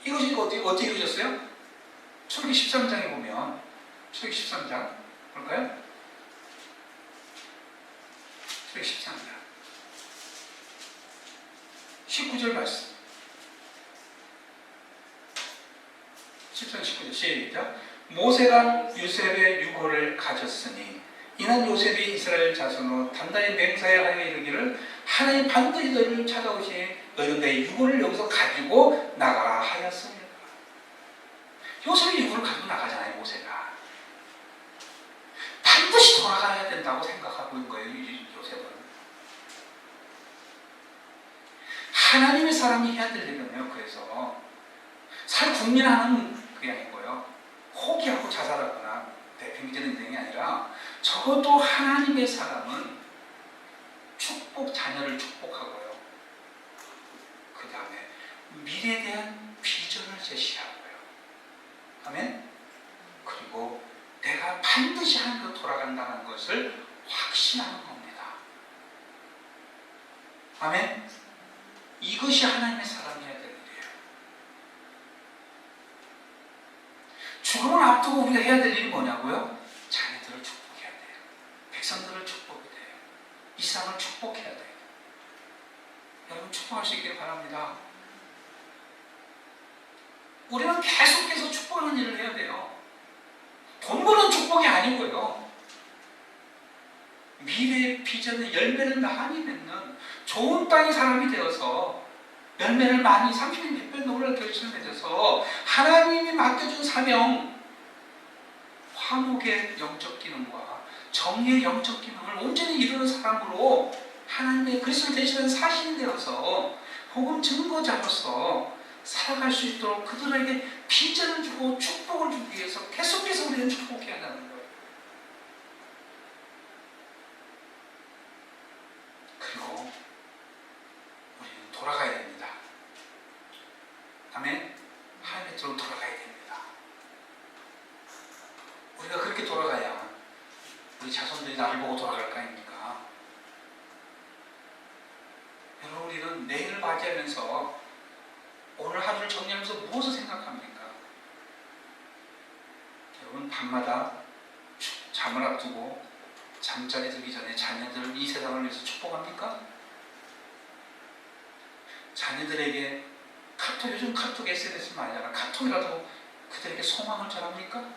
이것이 어떻게 이루어졌어요? 출애굽기 13장에 보면 출애굽기 13장 볼까요? 출애굽기 13장 19절 말씀 10장 19절 시작. 모세가 요셉의 유고를 가졌으니 이는 요셉이 이스라엘 자손으로 단단히 맹세하여 이르기를 하나님 반드시 너를 찾아오시니 너희는 내 유고를 여기서 가지고 나가라 하였습니다. 요셉이 유고를 가지고 나가잖아요. 모세가 반드시 돌아가야 된다고 생각하고 있는 거예요. 요셉은 하나님의 사람이 해야 될 일은요. 그래서 살 국민하는 그게 아니고요. 포기하고 자살하거나 대표적인 인생이 아니라 적어도 하나님의 사람은 자녀를 축복하고요. 그 다음에 미래에 대한 비전을 제시하고요. 아멘? 그리고 내가 반드시 하나님으로 돌아간다는 것을 확신하는 겁니다. 아멘? 이것이 하나님의 사람이 해야 될 일이에요. 죽음을 앞두고 우리가 해야 될 일이 뭐냐고요? 자녀들을 축복해야 돼요. 백성들을 축복해야 돼요. 이 세상을 축복해야 돼요. 여러분 축복할 수 있기를 바랍니다. 우리는 계속해서 축복하는 일을 해야 돼요. 돈 버는 축복이 아니고요. 미래의 비전의 열매를 많이 맺는 좋은 땅의 사람이 되어서 열매를 많이 30년 100배 노를 결실을 맺어서 하나님이 맡겨준 사명, 화목의 영적 기능과 정의의 영적 기능을 온전히 이루는 사람으로 하나님의 그리스도를 대신하는 사신이 되어서 복음 증거자로서 살아갈 수 있도록 그들에게 비전을 주고 축복을 주기 위해서 계속해서 우리는 축복해야 한다는 거예요. 그리고 우리는 돌아가야 됩니다. 아멘? 하나님의 뜻으로 돌아가야 됩니다. 우리가 그렇게 돌아가야 우리 자손들이 나를 보고 돌아갈 거 아닙니까? 여러분 우리는 내일을 맞이하면서 오늘 하루를 정리하면서 무엇을 생각합니까? 여러분 밤마다 잠을 앞두고 잠자리 들기 전에 자녀들을 이 세상을 위해서 축복합니까? 자녀들에게 요즘 카톡 SNS 많이 하잖아. 카톡이라도 그들에게 소망을 전합니까?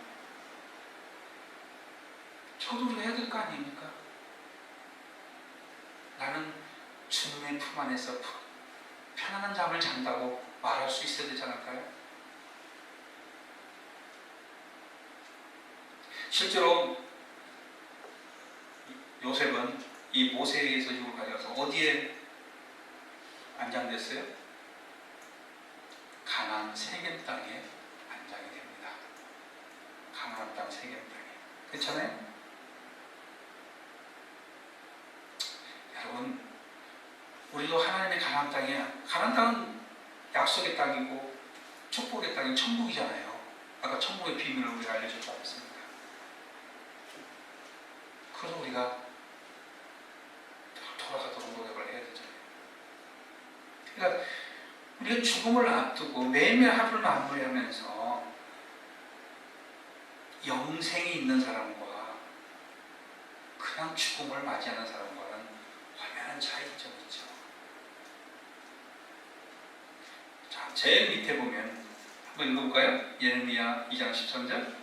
저도 우리가 해야 될 거 아닙니까? 나는 주님의 품 안에서 편안한 잠을 잔다고 말할 수 있어야 되지 않을까요? 실제로 요셉은 이 모세에 의해서 유을 가져와서 어디에 안장됐어요? 가나안 세겜 땅에 안장이 됩니다. 가나안 땅 세겜 땅에. 괜찮아요? 여러분 우리도 하나님의 가나안 땅에, 가나안 땅은 약속의 땅이고 축복의 땅이 천국이잖아요. 아까 천국의 비밀을 우리가 알려줬지 않습니까? 그래서 우리가 돌아가도록 노력을 해야 되잖아요. 그러니까 우리가 죽음을 앞두고 매일매일 하루를 마무리하면서 영생이 있는 사람과 그냥 죽음을 맞이하는 사람과는 확연한 차이점이 있죠. 자, 제일 밑에 보면 한번 읽어볼까요? 예레미야 2장 13절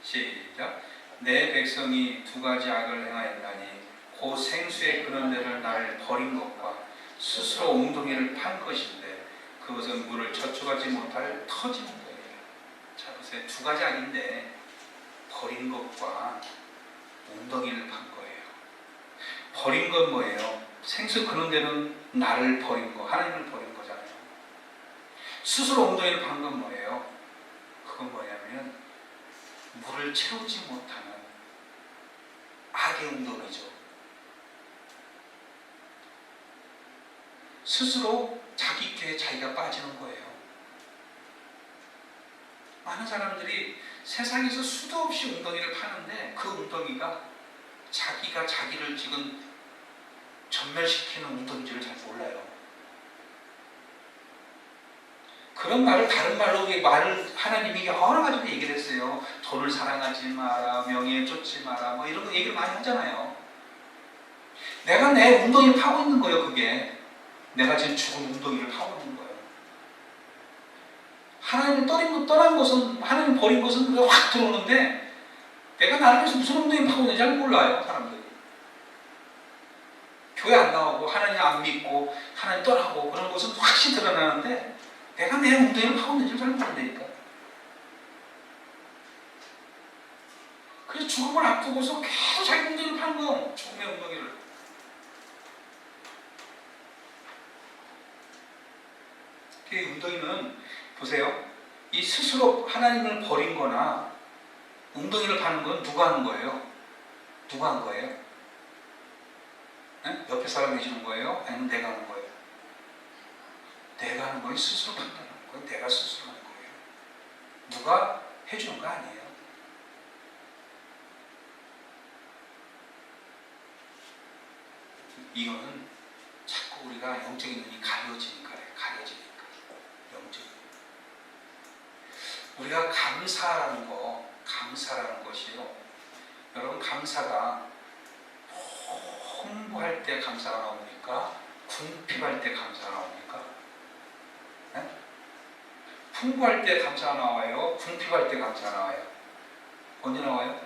시작. 내 백성이 두 가지 악을 행하였나니 곧 생수의 그런 데를 나를 버린 것과 스스로 웅덩이를 판 것인데 그것은 물을 저축하지 못할 터지는 거예요. 자 보세요. 두 가지 악인데 버린 것과 웅덩이를 판 거예요. 버린 건 뭐예요? 생수 그런 데는 나를 버린 거, 하나님을 버린 거잖아요. 스스로 웅덩이를 판 건 뭐예요? 그건 뭐냐면 물을 채우지 못하는 악의 웅덩이죠. 스스로 자기 꾀에 자기가 빠지는 거예요. 많은 사람들이 세상에서 수도 없이 웅덩이를 파는데 그 웅덩이가 자기가 자기를 지금 전멸시키는 웅덩이를 잘 몰라요. 그런 말을 다른 말로 하나님이 여러 가지로 얘기를 했어요. 돈을 사랑하지 마라, 명예에 쫓지 마라, 뭐 이런 거 얘기를 많이 하잖아요. 내가 내 웅덩이를 파고 있는 거예요. 그게 내가 지금 죽은 웅덩이를 파고 있는 거예요. 하나님을 떠난 것은, 하나님 버린 것은 확 들어오는데 내가 나를 무슨 웅덩이 파고 있는지 잘 몰라요. 사람들이 교회 안 나오고 하나님 안 믿고 하나님 떠나고 그런 것은 확실히 드러나는데 내가 내 웅덩이를 파고 있는지 잘 모른다니까. 그래서 죽음을 앞두고서 계속 자기 웅덩이를 파는 거, 죽음의 웅덩이를. 그 웅덩이는 보세요. 이 스스로 하나님을 버린 거나 웅덩이를 파는 건 누가 하는 거예요? 누가 한 거예요? 네? 옆에 사람이 해주는 거예요? 아니면 내가 하는 거예요? 내가 하는 거예요? 스스로 판단하는 거예요? 내가 스스로 하는 거예요? 누가 해주는 거 아니에요? 이거는 자꾸 우리가 영적인 눈이 가려지니까 영적인. 우리가 감사라는 것이요. 여러분, 감사가 홍보할 때 감사가 나옵니까? 궁핍할 때 감사가 나옵니까? 네? 풍부할 때 감사가 나와요? 궁핍할 때 감사가 나와요? 언제 나와요?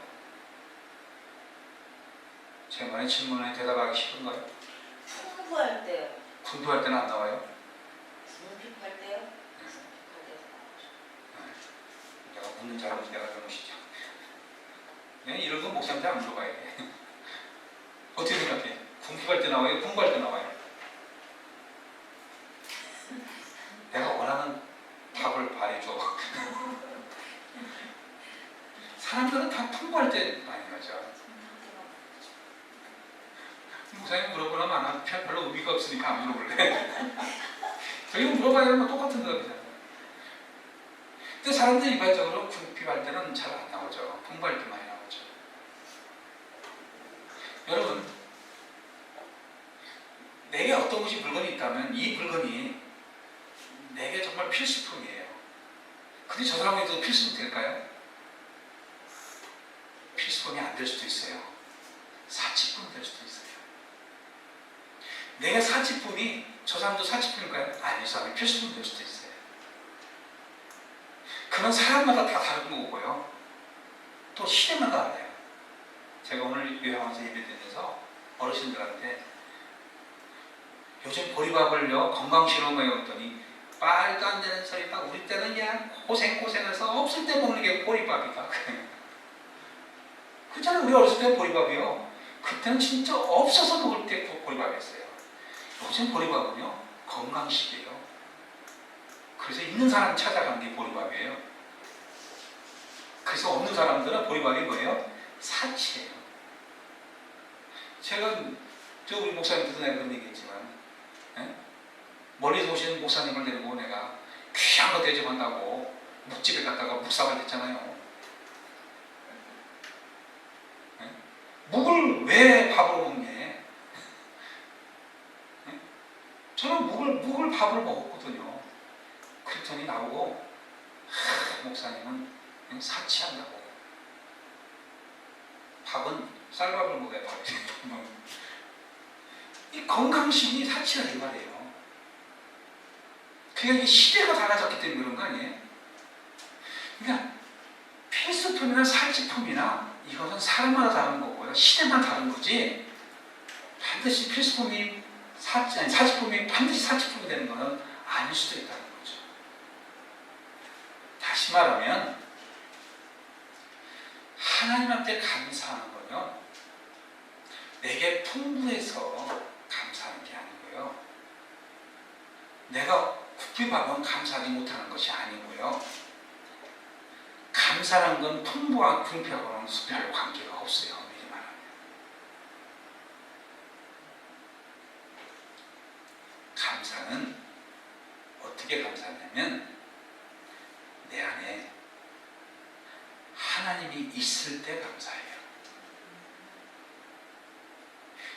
제 말의 질문에 대답하기 싫은가요? 풍부할 때요. 궁핍할 때는 안 나와요? 궁핍할 때요? 내가 묻는 잘못이 내가 잘못이죠. 네? 이런 건 목사한테 안 물어봐야 돼. 어떻게 생각해? 궁핍할 때 나와요? 풍부할 때 나와요? 내가 원하는 답을 말해줘. 사람들은 다 풍부할 때 많이 하죠. 목사님 물어보면 별로 의미가 없으니까 안 물어볼래. 저희가 물어봐야 뭐 똑같은 거잖아요. 근데 사람들이 일반적으로 궁핍할 때는 잘 안 나오죠. 풍부할 때 많이 나오죠. 여러분, 내게 어떤 것이 물건이 있다면 이 물건이 내게 정말 필수품이에요. 근데 저 사람에게도 필수품 될까요? 필수품이 안 될 수도 있어요. 사치품 될 수도 있어요. 내가 사치품이 저 사람도 사치품일까요? 아니, 저 사람이 필수품 될 수도 있어요. 그건 사람마다 다 다른 거고요. 또 시대마다 달라요. 제가 오늘 요양원에서 예배드리면서 어르신들한테 요즘 보리밥을요 건강식으로 해왔더니 말도 안 되는 소리가 우리 때는 그냥 고생해서 없을 때 먹는 게 보리밥이다. 그렇잖아요. 우리 어렸을 때 보리밥이요. 그때는 진짜 없어서 먹을 때 보리밥이었어요. 요즘 보리밥은요 건강식이에요. 그래서 있는 사람 찾아가는 게 보리밥이에요. 그래서 없는 사람들은 보리밥이 뭐예요? 사치예요. 제가 우리 목사님들도 내가 그런 얘기했지만 멀리서 오신 목사님을 데리고 내가 귀한 거 대접한다고 묵집에 갔다가 묵사발 됐잖아요. 묵을 왜 밥으로 먹냐? 저는 묵을 밥으로 먹었거든요. 그랬더니 나보고 목사님은 사치한다고. 밥은 쌀밥을 먹어야 밥이 이 건강식이 사치라 이 말이에요. 그냥 이 시대가 달라졌기 때문에 그런 거 아니에요? 그러니까 필수품이나 사치품이나 이것은 사람마다 다른 거고요. 시대만 다른 거지 반드시 필수품이 사치품이 반드시 사치품이 되는 것은 아닐 수도 있다는 거죠. 다시 말하면 하나님한테 감사하는 거는 내게 풍부해서 감사하는 게 아니고요. 내가 궁핍하면 감사하지 못하는 것이 아니고요. 감사한 건 풍부한 궁핍하고는 별 관계가 없어요. 미리 말하면. 감사는 어떻게 감사하냐면 내 안에 하나님이 있을 때 감사해요.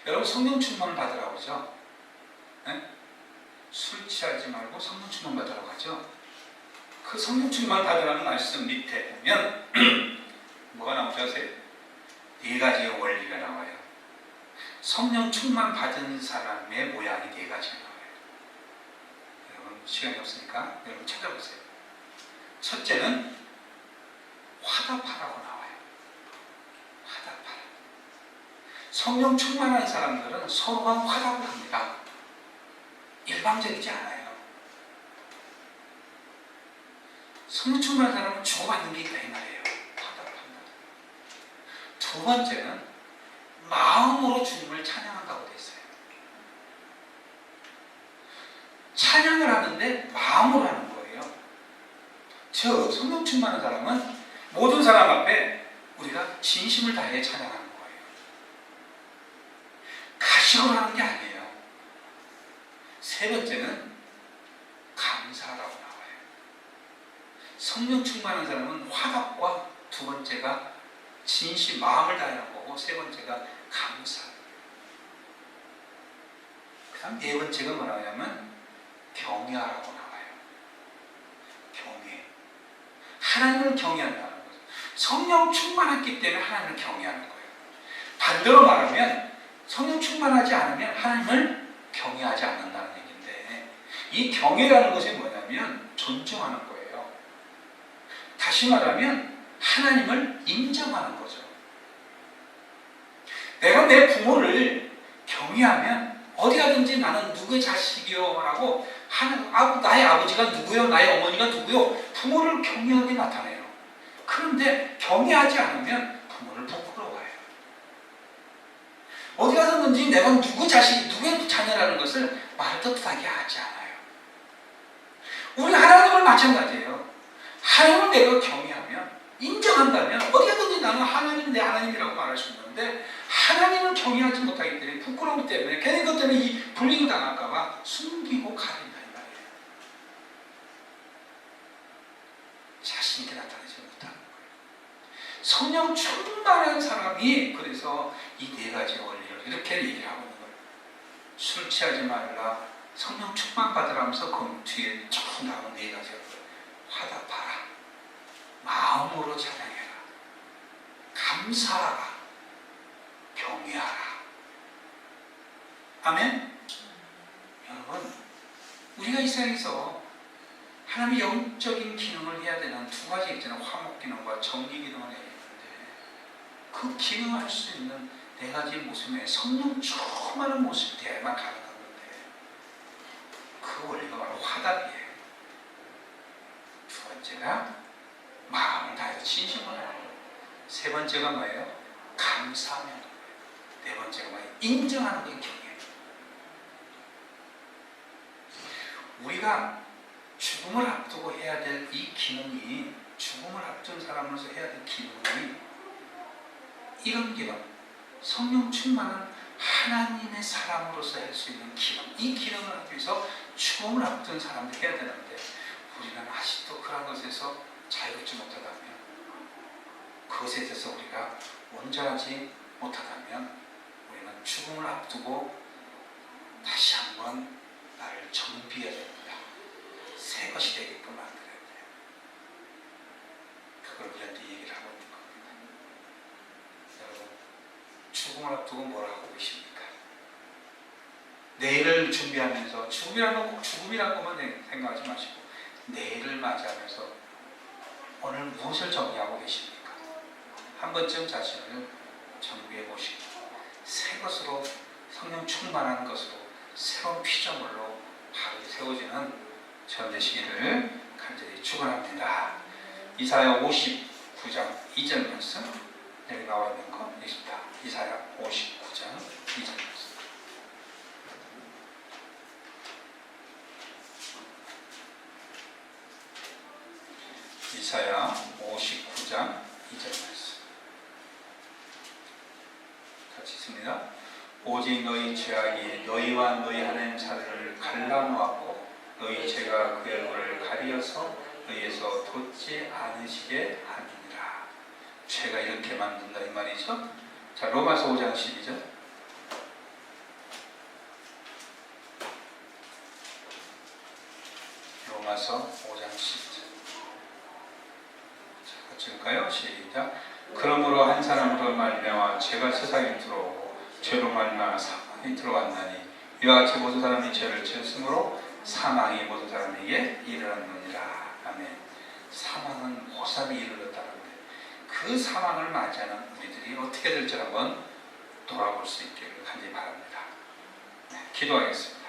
여러분 성령 충만을 받으라고 그러죠? 네? 술 취하지 말고 성령 충만 받으라고 하죠? 그 성령 충만 받으라는 말씀 밑에 보면 뭐가 나오죠? 아세요? 네 가지의 원리가 나와요. 성령 충만 받은 사람의 모양이 네 가지가 나와요. 여러분 시간이 없으니까 여러분 찾아보세요. 첫째는 화답하라고 나와요. 화답하라. 성령 충만한 사람들은 서로가 화답을 합니다. 일방적이지 않아요. 성령 충만한 사람은 주고받는 게 있다 이 말이에요. 화답한다. 두 번째는 마음으로 주님을 찬양한다고 되어 있어요. 찬양을 하는데 마음으로 하는 거예요. 즉 성령 충만한 사람은 모든 사람 앞에 우리가 진심을 다해 찬양하는 거예요. 가식으로 하는 게 아니에요. 세 번째는 감사라고 나와요. 성령 충만한 사람은 화답과 두 번째가 진심, 마음을 다하는 거고 세 번째가 감사. 그 다음 네 번째가 뭐냐면 경외하라고 나와요. 경외. 하나님을 경외한다는 거죠. 성령 충만했기 때문에 하나님을 경외하는 거예요. 반대로 말하면 성령 충만하지 않으면 하나님을 경외하지 않는다는 얘기인데 이 경외라는 것이 뭐냐면 존중하는 거예요. 다시 말하면 하나님을 인정하는 거죠. 내가 내 부모를 경외하면 어디 가든지 나는 누구의 자식이요 라고 나의 아버지가 누구요? 나의 어머니가 누구요? 부모를 경외하게 나타내요. 그런데 경외하지 않으면 부모를 부끄러워해요. 어디 가서든지 내가 누구 자식, 누구의 자녀라는 것을 말뜻하게 하지 않아요. 우리 하나님을 마찬가지예요. 하나님을 내가 경외하면, 인정한다면 어디 가든지 나는 하나님, 내 하나님이라고 말할 수 있는데 하나님을 경외하지 못하기 때문에 부끄러움 때문에 괜히 그것 때문에 이 불리고 당할까봐 숨기고 가린다 이 말이에요. 자신 있게 나타내지 못하는 거예요. 성령 충만한 사람이 그래서 이 네 가지 원리를 이렇게 얘기를 하고 있는 거예요. 술 취하지 말라, 성령 충만 받으라면서 그 뒤에 쭉 나오는 네 가지 화답하라, 마음으로 찬양해라, 감사하라, 경외하라. 아멘? 여러분, 우리가 이 세상에서 하나님의 영적인 기능을 해야 되는 두 가지 있잖아요. 화목 기능과 정리 기능을 해야 되는데 그 기능을 할 수 있는 네 가지 모습에 성령 충만한 모습이 돼야만 가능한 건데 그 원리가 바로 화답이에요. 두 번째가 마음을 다해서 진심을 하는 거예요. 세 번째가 뭐예요? 감사하는 거예요. 네 번째가 뭐예요? 인정하는 게 경외예요. 우리가 죽음을 앞두고 해야 될 이 기능이, 죽음을 앞둔 사람으로서 해야 될 기능이 이런 기능, 성령 충만한 하나님의 사람으로서 할 수 있는 기능, 이 기능을 하기 위해서 죽음을 앞둔 사람들이 해야 되는데 우리는 아직도 그런 것에서 자유롭지 못하다면, 그것에 대해서 우리가 온전하지 못하다면 우리는 죽음을 앞두고 다시 한번 나를 정비해야 됩니다. 새 것이 되게끔 만들어야 돼요. 그걸 우리한테 얘기를 하고 있는 겁니다. 여러분, 죽음을 앞두고 뭘 하고 계십니까? 내일을 준비하면서 죽음이라는 건 꼭 죽음이라는 것만 생각하지 마시고 내일을 맞이하면서 오늘 무엇을 정리하고 계십니까? 한 번쯤 자신을 정비해 보시고 새 것으로, 성령 충만한 것으로, 새로운 피조물로 하루에 세워지는 전 되시기를 간절히 축원합니다. 이사야 59장 2절 말씀, 여기 나와 있는 거 있습니다. 이사야 59장 2절 말씀. 이사야 59장 2절 말씀 같이 있습니다. 오직 너희 죄악이 너희와 너희 하나님 자들을 갈라놓았고 너희 죄가 그의 얼굴을 가리어서 너희에서 돋지 않으시게 하느니라. 죄가 이렇게 만든다 이 말이죠. 자, 로마서 5장 12절. 로마서 5장 12절. 자, 같이 읽을까요? 시작. 그러므로 한 사람으로 말미암아 죄가 세상에 들어오고 죄로 말미암아 사망이 들어왔나니 이와 같이 모든 사람이 죄를 지었으므로 사망이 모든 사람에게 이르렀느니라. 아멘. 사망은 모사에 이르렀다는데 그 사망을 맞이하는 우리들이 어떻게 될지 한번 돌아볼 수 있기를 간절히 바랍니다. 네, 기도하겠습니다.